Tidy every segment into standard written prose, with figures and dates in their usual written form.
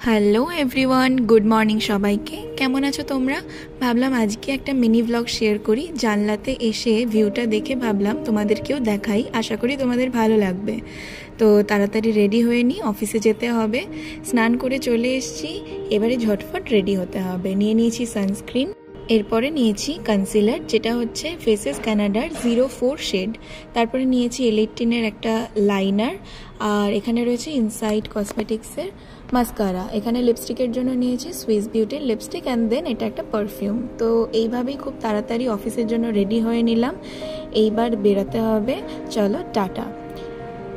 Hello everyone, good morning সবাইকে। কেমন আছো তোমরা? ভাবলাম আজকে একটা মিনি ব্লগ শেয়ার করি। জানলাতে এসে ভিউটা দেখে ভাবলাম তোমাদেরকেও দেখাই, আশা করি তোমাদের ভালো লাগবে। তো তাড়াতাড়ি রেডি হয়ে নিই, অফিসে যেতে হবে। স্নান করে চলে এসেছি, এবারে ঝটফট রেডি হতে হবে। নিয়ে নিয়েছি সানস্ক্রিন, এরপরে নিয়েছি কনসিলার, যেটা হচ্ছে ফেসেস কানাডার 04 শেড। তারপরে নিয়েছি এলিটিনের একটা লাইনার, আর এখানে রয়েছে ইনসাইড কসমেটিক্সের মাস্কারা। এখানে লিপস্টিকের জন্য নিয়েছি সুইস বিউটির লিপস্টিক, অ্যান্ড দেন এটা একটা পারফিউম। তো এইভাবেই খুব তাড়াতাড়ি অফিসের জন্য রেডি হয়ে নিলাম। এইবার বেরোতে হবে, চলো টাটা।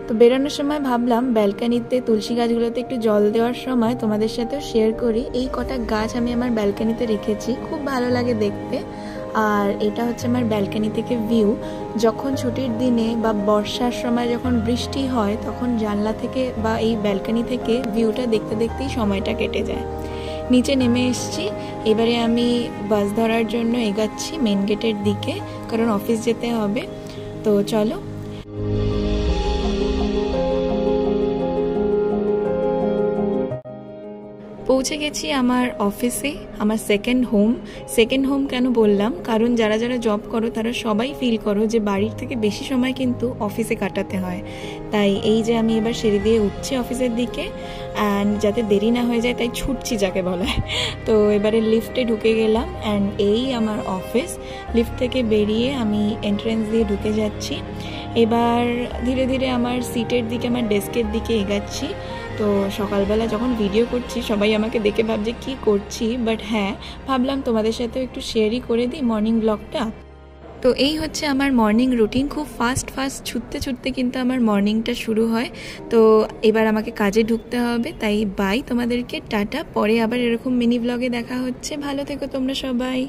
তো বেরোনোর সময় ভাবলাম ব্যালকানিতে তুলসী গাছগুলোতে একটু জল দেওয়ার সময় তোমাদের সাথেও শেয়ার করি। এই কটা গাছ আমি আমার ব্যালকানিতে রেখেছি, খুব ভালো লাগে দেখতে। আর এটা হচ্ছে আমার ব্যালকানি থেকে ভিউ। যখন ছুটির দিনে বা বর্ষার সময় যখন বৃষ্টি হয়, তখন জানলা থেকে বা এই ব্যালকানি থেকে ভিউটা দেখতে দেখতেই সময়টা কেটে যায়। নিচে নেমে এসেছি, এবারে আমি বাস ধরার জন্য এগাচ্ছি মেন গেটের দিকে, কারণ অফিস যেতে হবে। তো চলো। পৌঁছে গেছি আমার অফিসে, আমার সেকেন্ড হোম কেন বললাম, কারণ যারা যারা জব করো তারা সবাই ফিল করো যে বাড়ির থেকে বেশি সময় কিন্তু অফিসে কাটাতে হয়। তাই এই যে আমি এবার সিঁড়ি দিয়ে উঠছি অফিসের দিকে, অ্যান্ড যাতে দেরি না হয়ে যায় তাই ছুটছি যাকে বলা হয়। তো এবারে লিফটে ঢুকে গেলাম, অ্যান্ড এই আমার অফিস। লিফট থেকে বেরিয়ে আমি এন্ট্রেন্স দিয়ে ঢুকে যাচ্ছি। এবার ধীরে ধীরে আমার সিটের দিকে, আমার ডেস্কের দিকে এগাচ্ছি। তো সকালবেলা যখন ভিডিও করছি সবাই আমাকে দেখে ভাবছে কি করছি, বাট হ্যাঁ, ভাবলাম তোমাদের সাথেও একটু শেয়ারই করে দিই মর্নিং ব্লগটা। তো এই হচ্ছে আমার মর্নিং রুটিন। খুব ফাস্ট ছুটতে ছুটতে কিন্তু আমার মর্নিংটা শুরু হয়। তো এবার আমাকে কাজে ঢুকতে হবে, তাই বাই তোমাদেরকে, টাটা। পরে আবার এরকম মিনি ব্লগে দেখা হচ্ছে। ভালো থেকো তোমরা সবাই।